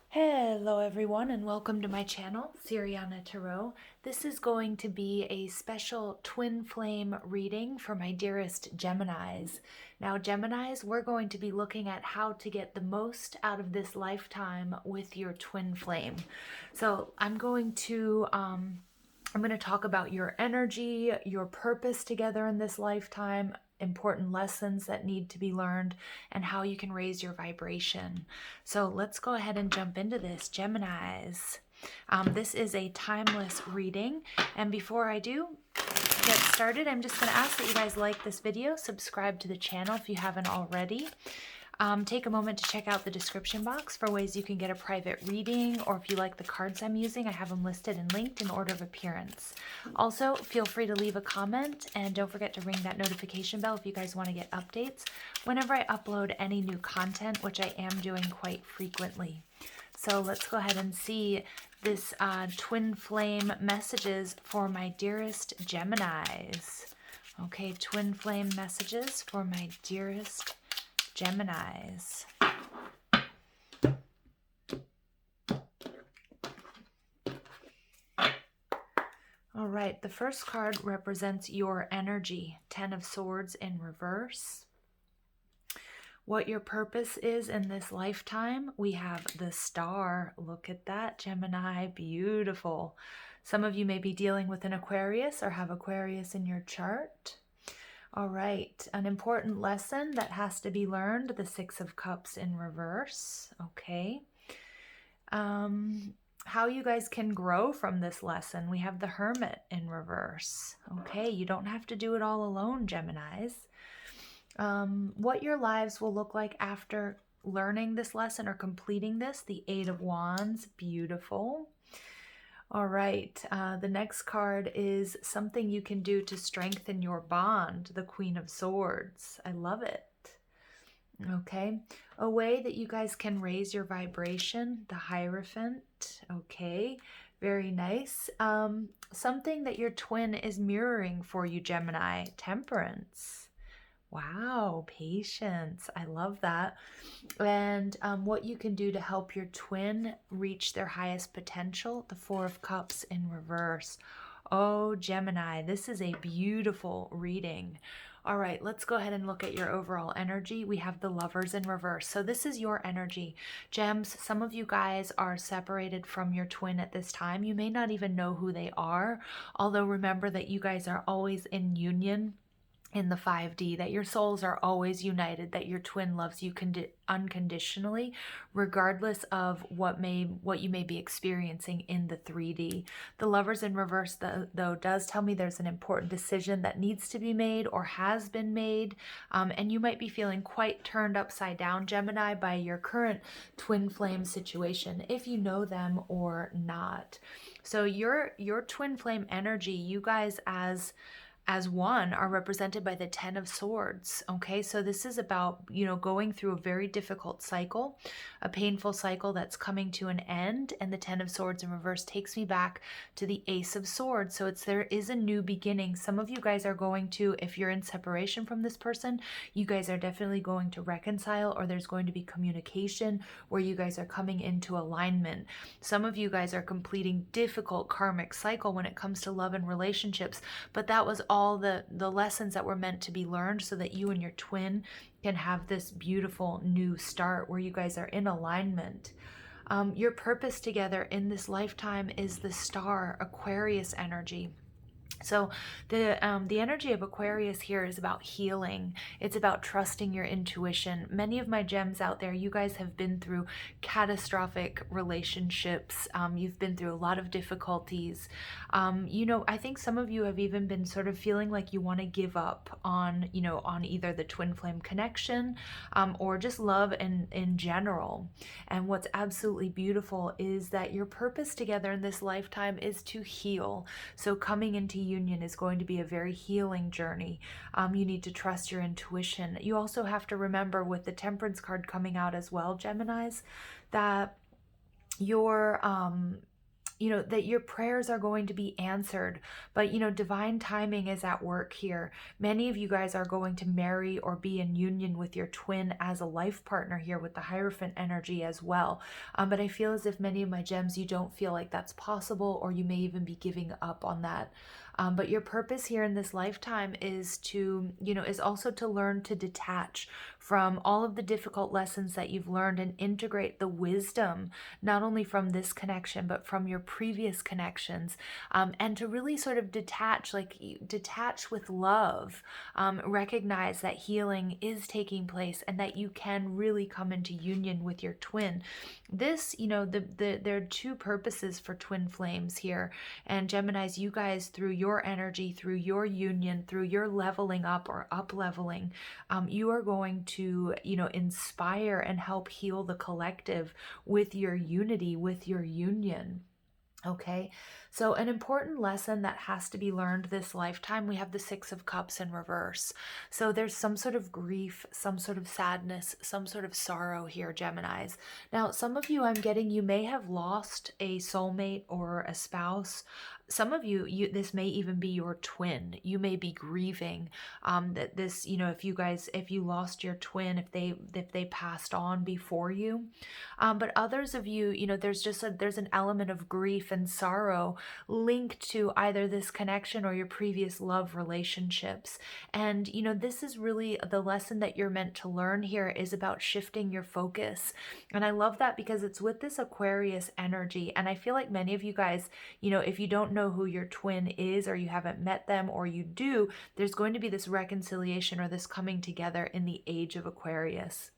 Hello everyone and welcome to my channel, Siriana Tarot. This is going to be a special twin flame reading for my dearest Geminis. Now Geminis, we're going to be looking at how to get the most out of this lifetime with your twin flame. So I'm going to talk about your energy, your purpose together in this lifetime, important lessons that need to be learned, and how you can raise your vibration. So let's go ahead and jump into this, Geminis. This is a timeless reading, and before I do get started, I'm just going to ask that you guys like this video, subscribe to the channel if you haven't already. Take a moment to check out the description box for ways you can get a private reading, or if you like the cards I'm using, I have them listed and linked in order of appearance. Also, feel free to leave a comment, and don't forget to ring that notification bell if you guys want to get updates whenever I upload any new content, which I am doing quite frequently. So let's go ahead and see this twin flame messages for my dearest Geminis. Okay, twin flame messages for my dearest Geminis. All right, the first card represents your energy, 10 of Swords in reverse. What your purpose is in this lifetime, we have the Star. Look at that, Gemini, beautiful. Some of you may be dealing with an Aquarius or have Aquarius in your chart. All right, an important lesson that has to be learned, the Six of Cups in reverse, okay. How you guys can grow from this lesson, we have the Hermit in reverse, okay. You don't have to do it all alone, Geminis. What your lives will look like after learning this lesson or completing this, the Eight of Wands, beautiful. All right, the next card is something you can do to strengthen your bond, the Queen of Swords. I love it. Okay, a way that you guys can raise your vibration, the Hierophant. Okay, very nice. Something that your twin is mirroring for you, Gemini, Temperance. Wow, patience. I love that. And what you can do to help your twin reach their highest potential, the Four of Cups in reverse. Oh, Gemini, this is a beautiful reading. All right, let's go ahead and look at your overall energy. We have the Lovers in reverse. So this is your energy. Gems, some of you guys are separated from your twin at this time. You may not even know who they are, although remember that you guys are always in union in the 5D, that your souls are always united, that your twin loves you unconditionally, regardless of what you may be experiencing in the 3D. The Lovers in reverse, though, does tell me there's an important decision that needs to be made or has been made, and you might be feeling quite turned upside down, Gemini, by your current twin flame situation, if you know them or not. So your twin flame energy, you guys as one are represented by the 10 of Swords. Okay, so this is about, going through a very difficult cycle, a painful cycle that's coming to an end, and the 10 of Swords in reverse takes me back to the Ace of Swords. So there is a new beginning. Some of you guys are going to, if you're in separation from this person, you guys are definitely going to reconcile, or there's going to be communication where you guys are coming into alignment. Some of you guys are completing difficult karmic cycle when it comes to love and relationships, but that was all the lessons that were meant to be learned so that you and your twin can have this beautiful new start where you guys are in alignment. Your purpose together in this lifetime is the Star, Aquarius energy. So the energy of Aquarius here is about healing. It's about trusting your intuition. Many of my gems out there, you guys have been through catastrophic relationships. You've been through a lot of difficulties. I think some of you have even been sort of feeling like you want to give up on, on either the twin flame connection or just love in general. And what's absolutely beautiful is that your purpose together in this lifetime is to heal. So coming into union is going to be a very healing journey. You need to trust your intuition. You also have to remember, with the Temperance card coming out as well, Geminis, that your that your prayers are going to be answered, but divine timing is at work here. Many of you guys are going to marry or be in union with your twin as a life partner here with the Hierophant energy as well. But I feel as if many of my gems, you don't feel like that's possible, or you may even be giving up on that. But your purpose here in this lifetime is is also to learn to detach from all of the difficult lessons that you've learned and integrate the wisdom, not only from this connection, but from your previous connections, and to really sort of detach with love, recognize that healing is taking place and that you can really come into union with your twin. This, there are two purposes for twin flames here. And Geminis, you guys, through your energy, through your union, through your leveling up or up leveling, you are going to, inspire and help heal the collective with your unity, with your union. Okay, so an important lesson that has to be learned this lifetime, we have the Six of Cups in reverse. So there's some sort of grief, some sort of sadness, some sort of sorrow here, Geminis. Now, some of you, I'm getting, you may have lost a soulmate or a spouse. Some of you, this may even be your twin. You may be grieving that this, if you lost your twin, if they passed on before you. But others of you, there's an element of grief and sorrow linked to either this connection or your previous love relationships. And, this is really the lesson that you're meant to learn here, is about shifting your focus. And I love that because it's with this Aquarius energy. And I feel like many of you guys, if you don't know who your twin is, or you haven't met them, or you do, there's going to be this reconciliation or this coming together in the age of Aquarius.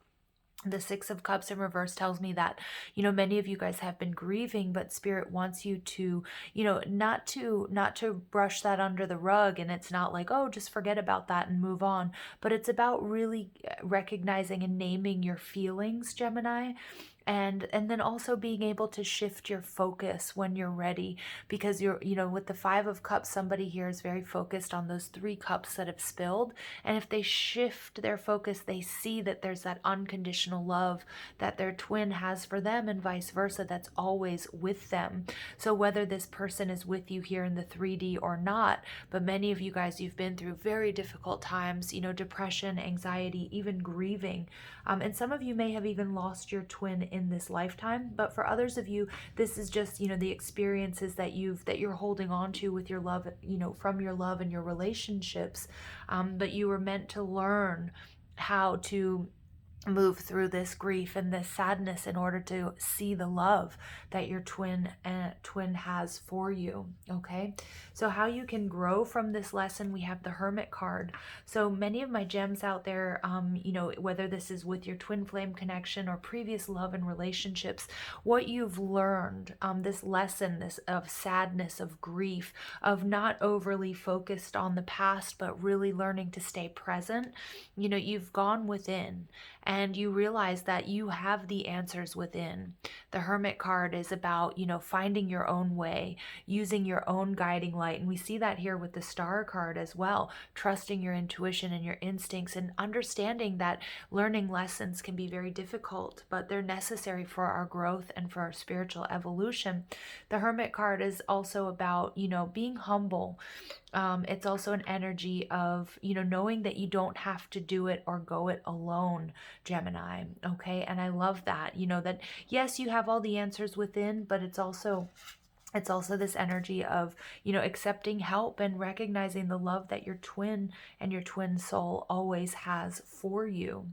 The Six of Cups in reverse tells me that, many of you guys have been grieving, but Spirit wants you to, not to brush that under the rug. And it's not like, oh, just forget about that and move on. But it's about really recognizing and naming your feelings, Gemini. And then also being able to shift your focus when you're ready, because you're, with the Five of Cups, somebody here is very focused on those 3 cups that have spilled. And if they shift their focus, they see that there's that unconditional love that their twin has for them, and vice versa, that's always with them. So whether this person is with you here in the 3D or not, but many of you guys, you've been through very difficult times, depression, anxiety, even grieving. And some of you may have even lost your twin in this lifetime, but for others of you, this is just, the experiences that you're holding on to with your love, from your love and your relationships. But you were meant to learn how to move through this grief and this sadness in order to see the love that your twin has for you. Okay, so how you can grow from this lesson, we have the Hermit card. So many of my gems out there, whether this is with your twin flame connection or previous love and relationships, what you've learned, this lesson, this of sadness, of grief, of not overly focused on the past, but really learning to stay present. You've gone within and you realize that you have the answers within. The Hermit card is about, finding your own way, using your own guiding light. And we see that here with the Star card as well, trusting your intuition and your instincts, and understanding that learning lessons can be very difficult, but they're necessary for our growth and for our spiritual evolution. The Hermit card is also about, being humble. It's also an energy of, knowing that you don't have to do it or go it alone, Gemini. Okay. And I love that, that yes, you have all the answers within, but it's also this energy of, accepting help and recognizing the love that your twin and your twin soul always has for you.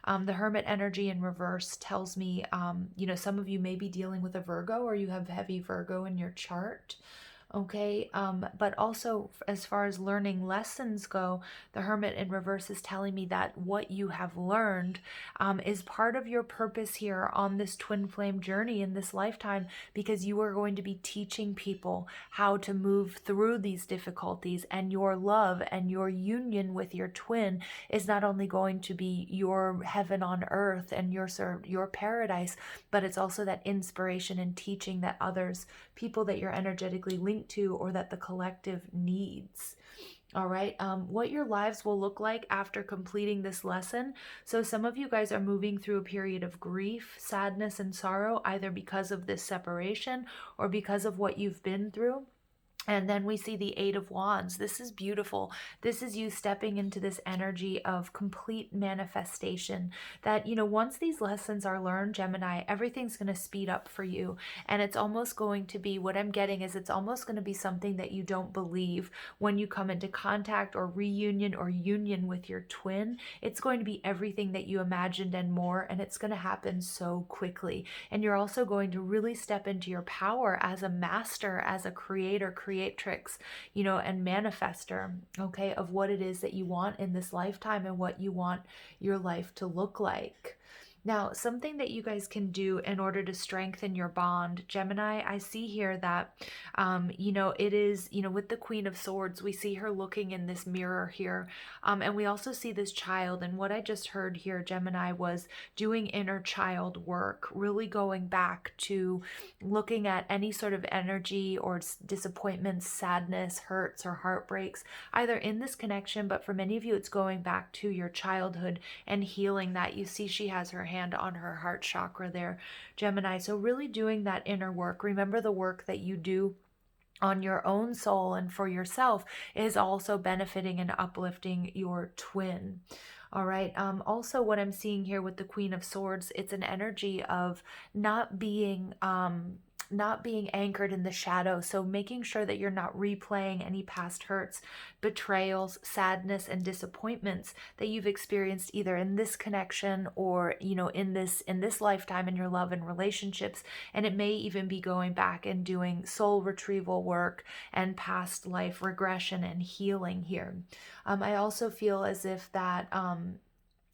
The Hermit energy in reverse tells me, some of you may be dealing with a Virgo, or you have heavy Virgo in your chart. Okay, but also as far as learning lessons go, the Hermit in reverse is telling me that what you have learned is part of your purpose here on this twin flame journey in this lifetime, because you are going to be teaching people how to move through these difficulties, and your love and your union with your twin is not only going to be your heaven on earth and your paradise, but it's also that inspiration and teaching that others, people that you're energetically linked to, or that the collective needs. All right, what your lives will look like after completing this lesson. So some of you guys are moving through a period of grief, sadness, and sorrow, either because of this separation or because of what you've been through. And then we see the Eight of Wands. This is beautiful. This is you stepping into this energy of complete manifestation that, once these lessons are learned, Gemini, everything's going to speed up for you. And it's almost going to be, what I'm getting is it's almost going to be something that you don't believe when you come into contact or reunion or union with your twin. It's going to be everything that you imagined and more, and it's going to happen so quickly. And you're also going to really step into your power as a master, as a creatrix, and manifester, okay, of what it is that you want in this lifetime and what you want your life to look like. Now, something that you guys can do in order to strengthen your bond, Gemini, I see here that, it is, with the Queen of Swords, we see her looking in this mirror here. And we also see this child. And what I just heard here, Gemini, was doing inner child work, really going back to looking at any sort of energy or disappointments, sadness, hurts, or heartbreaks, either in this connection, but for many of you, it's going back to your childhood and healing that. You see, she has her hand on her heart chakra there, Gemini. So really doing that inner work. Remember, the work that you do on your own soul and for yourself is also benefiting and uplifting your twin. All right. Also, what I'm seeing here with the Queen of Swords, it's an energy of not being anchored in the shadow. So making sure that you're not replaying any past hurts, betrayals, sadness, and disappointments that you've experienced either in this connection or, in this lifetime in your love and relationships. And it may even be going back and doing soul retrieval work and past life regression and healing here. I also feel as if that,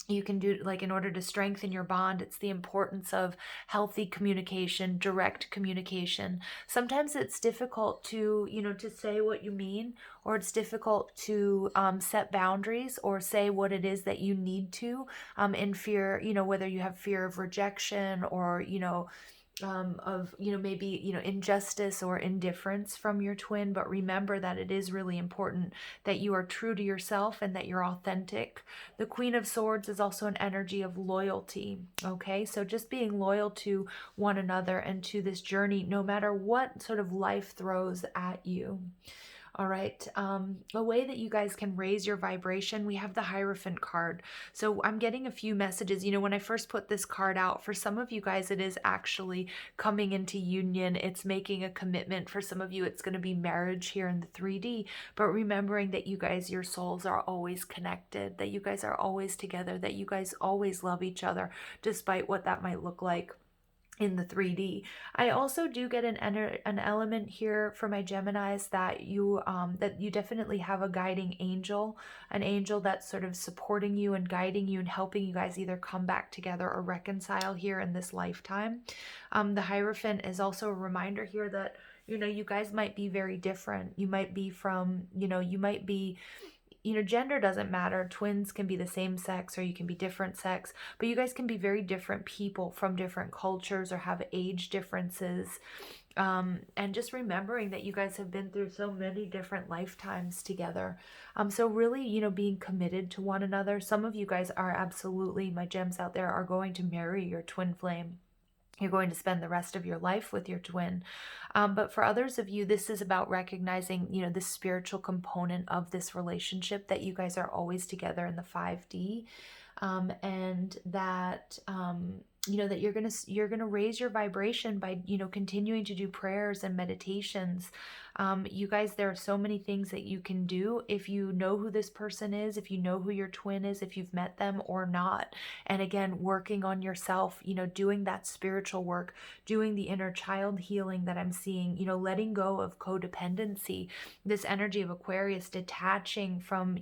you can do, like, in order to strengthen your bond, it's the importance of healthy communication, direct communication. Sometimes it's difficult to, to say what you mean, or it's difficult to set boundaries or say what it is that you need to, in fear, whether you have fear of rejection or, of maybe injustice or indifference from your twin. But remember that it is really important that you are true to yourself and that you're authentic. The Queen of Swords is also an energy of loyalty, okay? So just being loyal to one another and to this journey, no matter what sort of life throws at you. All right. A way that you guys can raise your vibration, we have the Hierophant card. So I'm getting a few messages. When I first put this card out, for some of you guys, it is actually coming into union. It's making a commitment. For some of you, it's going to be marriage here in the 3D. But remembering that you guys, your souls are always connected, that you guys are always together, that you guys always love each other, despite what that might look like in the 3D. I also do get an element here for my Geminis that you definitely have a guiding angel, an angel that's sort of supporting you and guiding you and helping you guys either come back together or reconcile here in this lifetime. The Hierophant is also a reminder here that you guys might be very different. You might be from, gender doesn't matter. Twins can be the same sex or you can be different sex, but you guys can be very different people from different cultures or have age differences. And just remembering that you guys have been through so many different lifetimes together. So really, being committed to one another. Some of you guys are absolutely, my gems out there, are going to marry your twin flame. You're going to spend the rest of your life with your twin. But for others of you, this is about recognizing, the spiritual component of this relationship, that you guys are always together in the 5D. And that, that you're gonna raise your vibration by, continuing to do prayers and meditations. You guys, there are so many things that you can do if you know who this person is, if you know who your twin is, if you've met them or not. And again, working on yourself, doing that spiritual work, doing the inner child healing that I'm seeing, letting go of codependency, this energy of Aquarius, detaching from,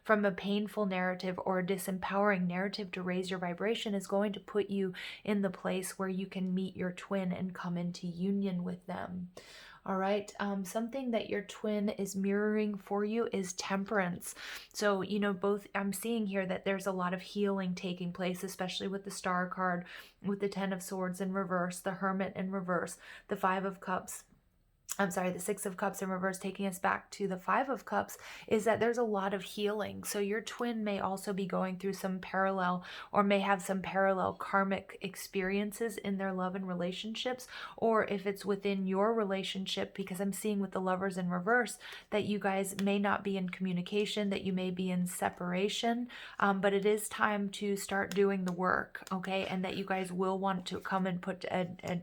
from a painful narrative or a disempowering narrative to raise your vibration is going to put you in the place where you can meet your twin and come into union with them. All right. Something that your twin is mirroring for you is temperance. So, both, I'm seeing here that there's a lot of healing taking place, especially with the Star card, with the 10 of Swords in reverse, the Hermit in reverse, the 5 of Cups I'm sorry, the Six of Cups in reverse, taking us back to the Five of Cups, is that there's a lot of healing. So your twin may also be going through some parallel, or may have some parallel karmic experiences in their love and relationships, or if it's within your relationship, because I'm seeing with the Lovers in reverse that you guys may not be in communication, that you may be in separation, but it is time to start doing the work, okay? And that you guys will want to come and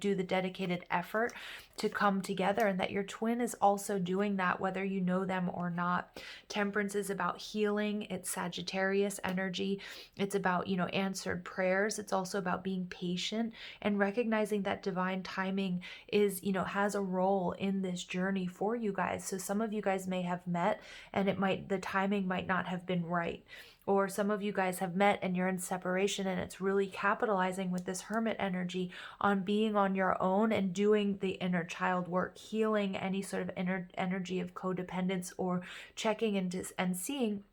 do the dedicated effort to come together, and that your twin is also doing that whether you know them or not. Temperance is about healing. It's Sagittarius energy. It's about, answered prayers. It's also about being patient and recognizing that divine timing is, has a role in this journey for you guys. So some of you guys may have met and the timing might not have been right. Or some of you guys have met and you're in separation, and it's really capitalizing with this Hermit energy on being on your own and doing the inner child work, healing any sort of inner energy of codependence, or checking into and seeing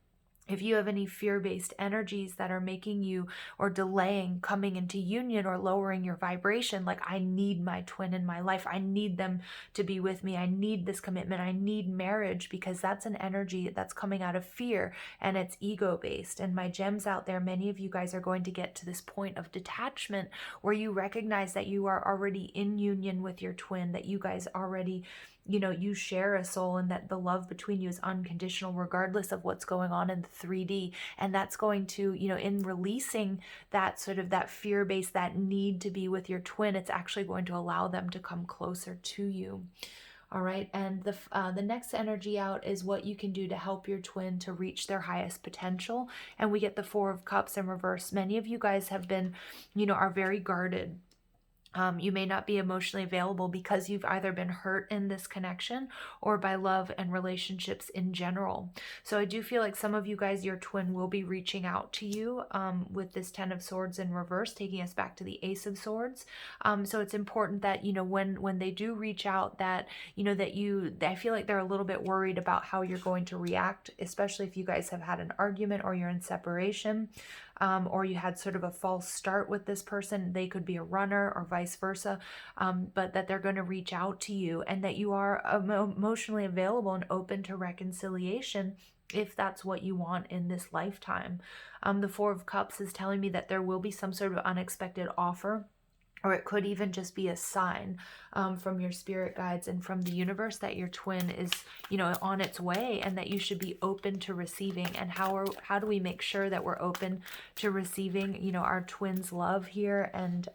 if you have any fear-based energies that are making you or delaying coming into union or lowering your vibration. Like, I need my twin in my life. I need them to be with me. I need this commitment. I need marriage, because that's an energy that's coming out of fear, and it's ego-based. And my gems out there, many of you guys are going to get to this point of detachment where you recognize that you are already in union with your twin, that you guys already, you share a soul, and that the love between you is unconditional regardless of what's going on in the 3D. And that's going to, in releasing that sort of that fear-based, that need to be with your twin, it's actually going to allow them to come closer to you. All right, and the next energy out is what you can do to help your twin to reach their highest potential. And we get the Four of Cups in reverse. Many of you guys have been, are very guarded. You may not be emotionally available because you've either been hurt in this connection or by love and relationships in general. So I do feel like some of you guys, your twin will be reaching out to you with this Ten of Swords in reverse, taking us back to the Ace of Swords. So it's important that, when they do reach out, that, I feel like they're a little bit worried about how you're going to react, especially if you guys have had an argument or you're in separation. Or you had sort of a false start with this person. They could be a runner or vice versa, but that they're going to reach out to you, and that you are emotionally available and open to reconciliation if that's what you want in this lifetime. The Four of Cups is telling me that there will be some sort of unexpected offer, or it could even just be a sign from your spirit guides and from the universe that your twin is, on its way, and that you should be open to receiving. And how do we make sure that we're open to receiving, our twin's love here, and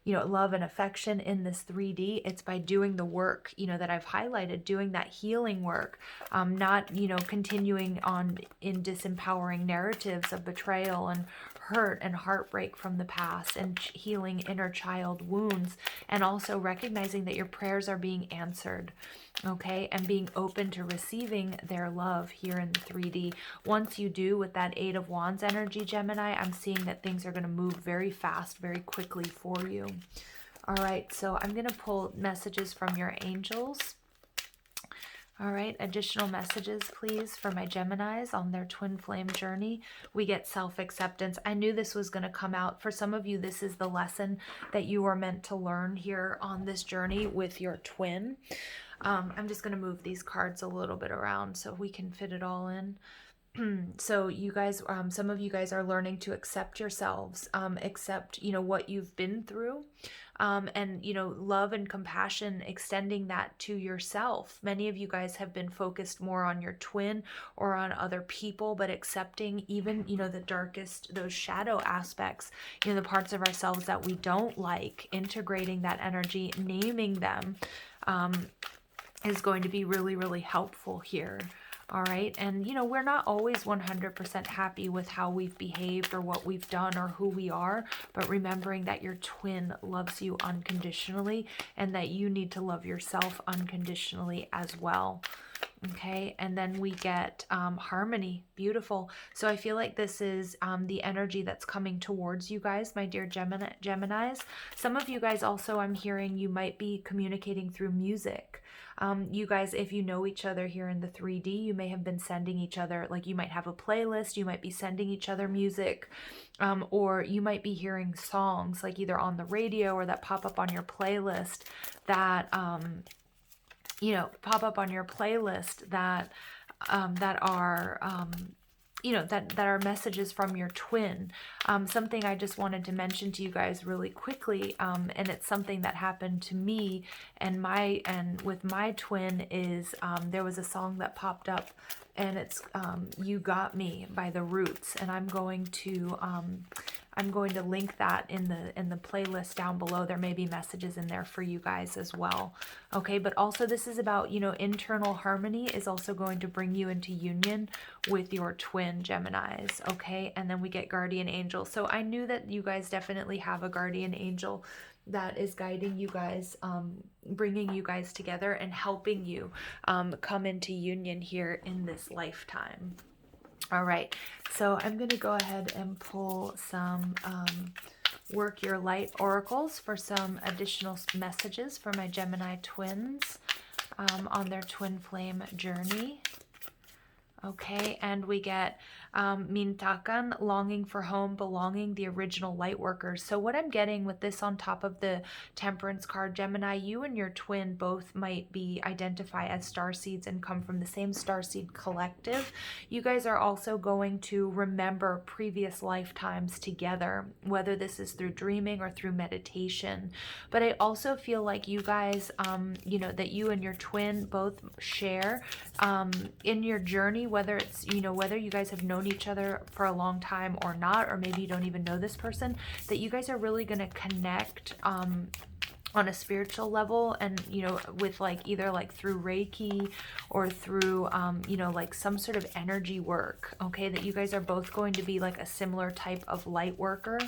love and affection in this 3D? It's by doing the work, that I've highlighted, doing that healing work, not, continuing on in disempowering narratives of betrayal and hurt and heartbreak from the past, and healing inner child wounds, and also recognizing that your prayers are being answered, okay, and being open to receiving their love here in the 3D. Once you do, with that Eight of Wands energy, Gemini, I'm seeing that things are going to move very fast, very quickly for you. All right, so I'm going to pull messages from your angels. All right, additional messages, please, for my Geminis on their twin flame journey. We get self-acceptance. I knew this was going to come out. For some of you, this is the lesson that you are meant to learn here on this journey with your twin. I'm just going to move these cards a little bit around so we can fit it all in. So you guys, some of you guys are learning to accept yourselves, accept, what you've been through, and, love and compassion, extending that to yourself. Many of you guys have been focused more on your twin or on other people, but accepting even, the darkest, those shadow aspects, the parts of ourselves that we don't like, integrating that energy, naming them, is going to be really, really helpful here. All right. And, we're not always 100% happy with how we've behaved or what we've done or who we are, but remembering that your twin loves you unconditionally, and that you need to love yourself unconditionally as well. Okay, and then we get harmony. Beautiful. So I feel like this is the energy that's coming towards you guys, my dear Geminis. Some of you guys also, I'm hearing, you might be communicating through music. You guys, if you know each other here in the 3D, you may have been sending each other, like, you might have a playlist, you might be sending each other music, or you might be hearing songs, like either on the radio or that pop up on your playlist, that pop up on your playlist that that are that are messages from your twin. Something I just wanted to mention to you guys really quickly, and it's something that happened to me and with my twin, is there was a song that popped up, and it's "You Got Me" by The Roots, and I'm going to link that in the playlist down below. There may be messages in there for you guys as well. Okay, but also this is about, internal harmony is also going to bring you into union with your twin Geminis. Okay, and then we get guardian angel. So I knew that you guys definitely have a guardian angel that is guiding you guys, bringing you guys together and helping you come into union here in this lifetime. All right, so I'm going to go ahead and pull some Work Your Light oracles for some additional messages for my Gemini twins on their twin flame journey. Okay, and we get Mintakan, longing for home, belonging, the original light workers. So what I'm getting with this on top of the Temperance card, Gemini, you and your twin both might be identify as starseeds and come from the same starseed collective. You guys are also going to remember previous lifetimes together, whether this is through dreaming or through meditation. But I also feel like you guys, that you and your twin both share in your journey, whether it's, whether you guys have known each other for a long time or not, or maybe you don't even know this person, that you guys are really going to connect on a spiritual level, and with either through Reiki or through some sort of energy work. Okay, that you guys are both going to be a similar type of light worker.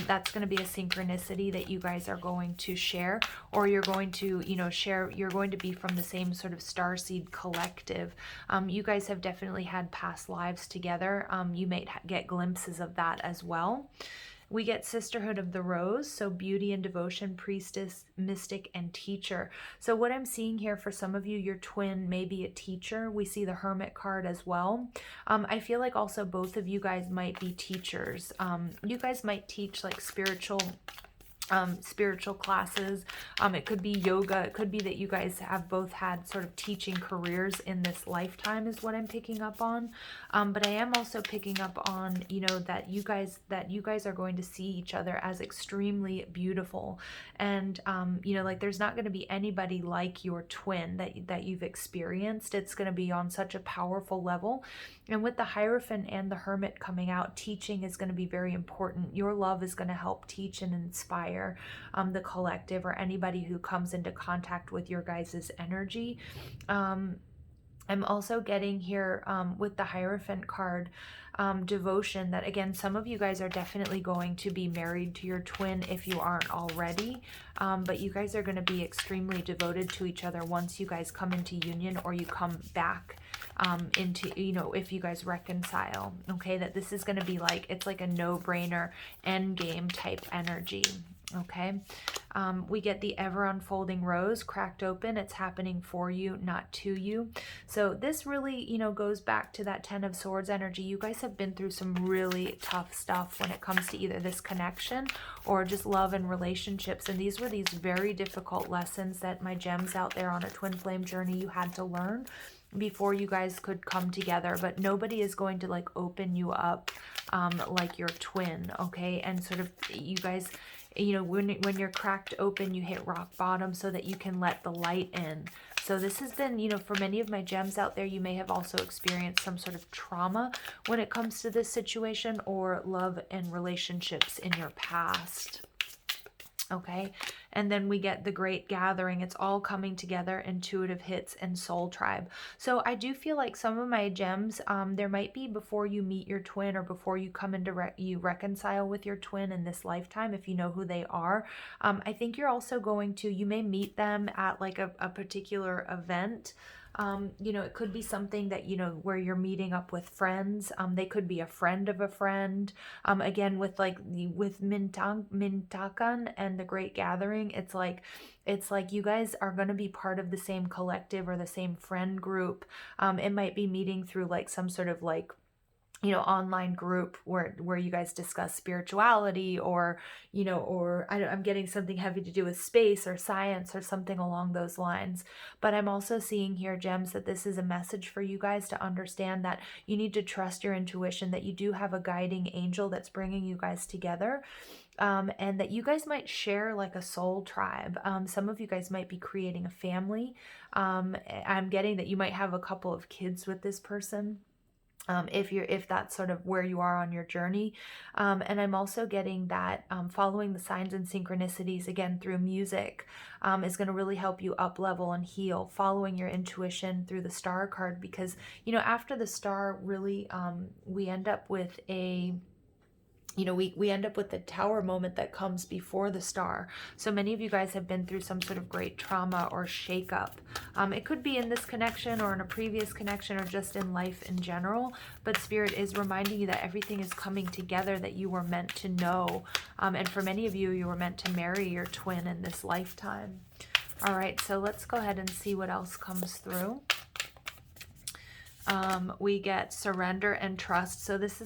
That's going to be a synchronicity that you guys are going to share, or you're going to you're going to be from the same sort of starseed collective. You guys have definitely had past lives together. You may get glimpses of that as well. We get Sisterhood of the Rose, so beauty and devotion, priestess, mystic, and teacher. So what I'm seeing here for some of you, your twin may be a teacher. We see the Hermit card as well. I feel like also both of you guys might be teachers. You guys might teach spiritual classes. It could be yoga. It could be that you guys have both had sort of teaching careers in this lifetime is what I'm picking up on. But I am also picking up on, that you guys are going to see each other as extremely beautiful. And, there's not going to be anybody like your twin that you've experienced. It's going to be on such a powerful level. And with the Hierophant and the Hermit coming out, teaching is going to be very important. Your love is going to help teach and inspire the collective or anybody who comes into contact with your guys' energy. I'm also getting here with the Hierophant card, devotion, that again, some of you guys are definitely going to be married to your twin if you aren't already, but you guys are going to be extremely devoted to each other once you guys come into union, or you come back into, if you guys reconcile. Okay, that this is going to be it's like a no-brainer end game type energy. Okay, we get the ever unfolding rose, cracked open. It's happening for you, not to you. So this really, goes back to that 10 of Swords energy. You guys have been through some really tough stuff when it comes to either this connection or just love and relationships. And these were these very difficult lessons that my gems out there on a twin flame journey, you had to learn before you guys could come together. But nobody is going to open you up like your twin. Okay, and sort of you guys, when you're cracked open, you hit rock bottom so that you can let the light in. So this has been, for many of my gems out there, you may have also experienced some sort of trauma when it comes to this situation, or love and relationships in your past. Okay, and then we get the Great Gathering. It's all coming together, intuitive hits, and soul tribe. So I do feel like some of my gems, there might be before you meet your twin, or before you come into you reconcile with your twin in this lifetime, if you know who they are. I think you're also going to, you may meet them at a particular event. It could be something that, where you're meeting up with friends. They could be a friend of a friend. Again, with Mintakan and the Great Gathering, it's like you guys are going to be part of the same collective or the same friend group. It might be meeting through some sort of online group where you guys discuss spirituality, or or I'm getting something heavy to do with space or science or something along those lines. But I'm also seeing here, gems, that this is a message for you guys to understand that you need to trust your intuition, that you do have a guiding angel that's bringing you guys together. And that you guys might share like a soul tribe. Some of you guys might be creating a family. I'm getting that you might have a couple of kids with this person. If that's sort of where you are on your journey. And I'm also getting that following the signs and synchronicities, again, through music, is going to really help you up level and heal, following your intuition through the star card, because, after the star, really, we end up with we end up with the tower moment that comes before the star. So many of you guys have been through some sort of great trauma or shakeup. It could be in this connection or in a previous connection or just in life in general. But Spirit is reminding you that everything is coming together that you were meant to know. And for many of you, you were meant to marry your twin in this lifetime. All right, so let's go ahead and see what else comes through. We get surrender and trust. So this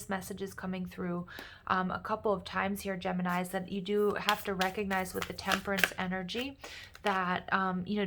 message is coming through a couple of times here, Geminis, that you do have to recognize with the temperance energy that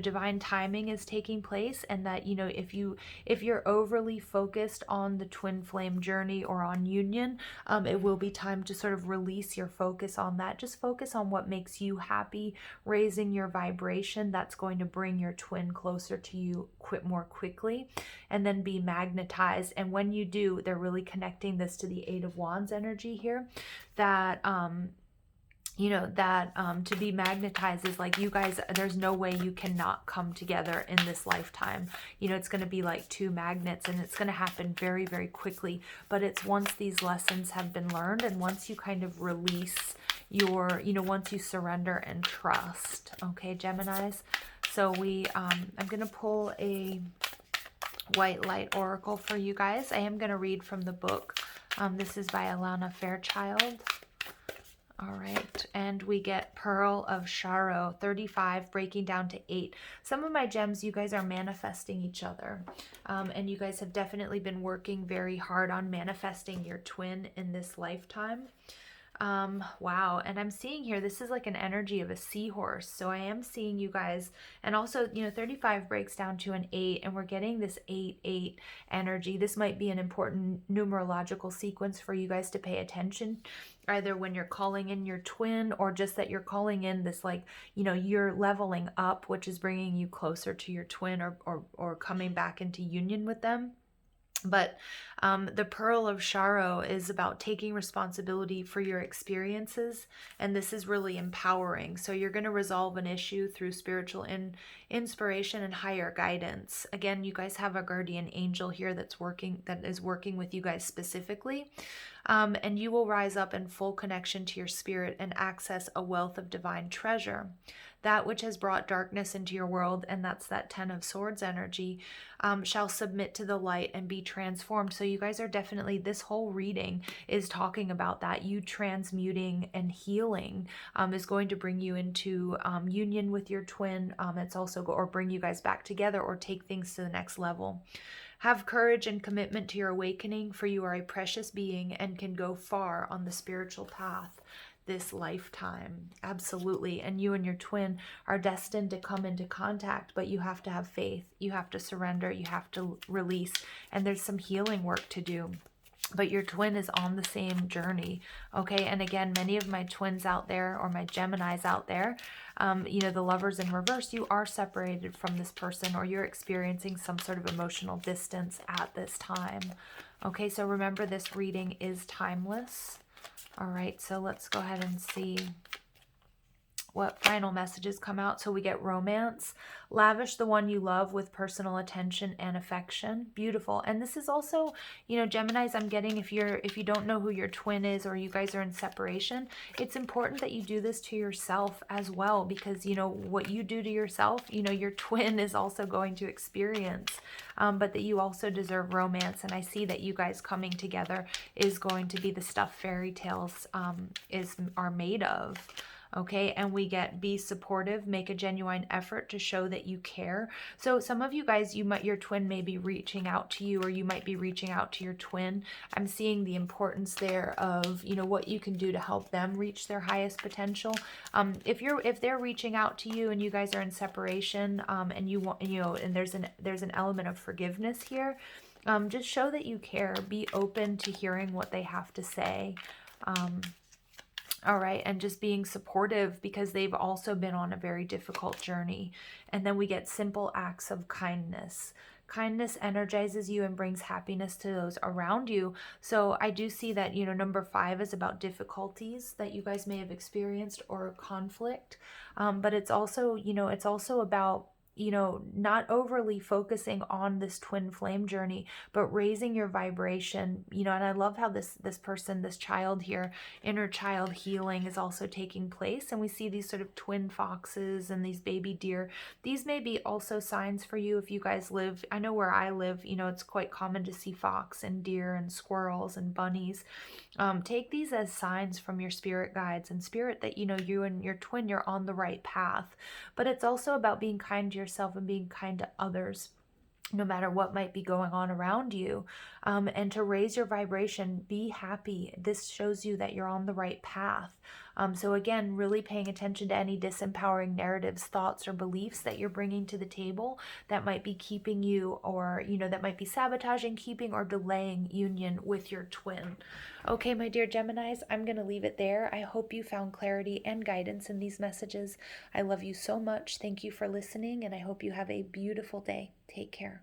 divine timing is taking place, and that if you're overly focused on the twin flame journey or on union, it will be time to sort of release your focus on that. Just focus on what makes you happy, raising your vibration. That's going to bring your twin closer to you more quickly, and then be magnetized. And when you do, they're really connecting this to the Eight of Wands energy here, that to be magnetized is like, you guys, there's no way you cannot come together in this lifetime. It's going to be like two magnets, and it's going to happen very, very quickly. But it's once these lessons have been learned, and once you kind of release your, once you surrender and trust. Okay, Geminis. So I'm going to pull a white light oracle for you guys. I am going to read from the book. This is by Alana Fairchild. All right, and we get Pearl of Sharo, 35, breaking down to 8. Some of my gems, you guys are manifesting each other, and you guys have definitely been working very hard on manifesting your twin in this lifetime. Wow. And I'm seeing here, this is like an energy of a seahorse. So I am seeing you guys, and also, 35 breaks down to an 8, and we're getting this 8-8 energy. This might be an important numerological sequence for you guys to pay attention, either when you're calling in your twin, or just that you're calling in this, like, you're leveling up, which is bringing you closer to your twin, or coming back into union with them. But the Pearl of Sharo is about taking responsibility for your experiences, and this is really empowering. So you're going to resolve an issue through spiritual inspiration and higher guidance. Again, you guys have a guardian angel here that is working with you guys specifically. And you will rise up in full connection to your spirit and access a wealth of divine treasure. That which has brought darkness into your world, and that's that 10 of Swords energy, shall submit to the light and be transformed. So you guys are definitely, this whole reading is talking about that. You transmuting and healing is going to bring you into union with your twin. It's also or bring you guys back together, or take things to the next level. Have courage and commitment to your awakening, for you are a precious being and can go far on the spiritual path this lifetime. Absolutely. And you and your twin are destined to come into contact, but you have to have faith. You have to surrender. You have to release. And there's some healing work to do. But your twin is on the same journey. Okay. And again, many of my twins out there, or my Geminis out there, the lovers in reverse, you are separated from this person, or you're experiencing some sort of emotional distance at this time. Okay. So remember, this reading is timeless. All right, so let's go ahead and see what final messages come out. So we get romance. Lavish the one you love with personal attention and affection. Beautiful. And this is also, Geminis, I'm getting, if you don't know who your twin is, or you guys are in separation, it's important that you do this to yourself as well, because what you do to yourself, your twin is also going to experience, but that you also deserve romance. And I see that you guys coming together is going to be the stuff fairy tales are made of. Okay, and we get be supportive, make a genuine effort to show that you care. So some of you guys, your twin may be reaching out to you, or you might be reaching out to your twin. I'm seeing the importance there of, you know, what you can do to help them reach their highest potential. If they're reaching out to you and you guys are in separation, and you want, you know, and there's an element of forgiveness here, just show that you care. Be open to hearing what they have to say. All right, and just being supportive, because they've also been on a very difficult journey. And then we get simple acts of kindness. Kindness energizes you and brings happiness to those around you. So I do see that, you know, number 5 is about difficulties that you guys may have experienced, or conflict. But it's also, you know, it's also about, you know, not overly focusing on this twin flame journey, but raising your vibration, you know. And I love how this person, this child here, inner child healing is also taking place. And we see these sort of twin foxes and these baby deer. These may be also signs for you if you guys live, I know where I live, you know, it's quite common to see fox and deer and squirrels and bunnies. Take these as signs from your spirit guides and spirit that, you know, you and your twin, you're on the right path. But it's also about being kind to yourself and being kind to others, no matter what might be going on around you, and to raise your vibration. Be happy. This shows you that you're on the right path. So again, really paying attention to any disempowering narratives, thoughts, or beliefs that you're bringing to the table that might be keeping you, or, you know, that might be sabotaging, keeping, or delaying union with your twin. Okay, my dear Geminis, I'm going to leave it there. I hope you found clarity and guidance in these messages. I love you so much. Thank you for listening, and I hope you have a beautiful day. Take care.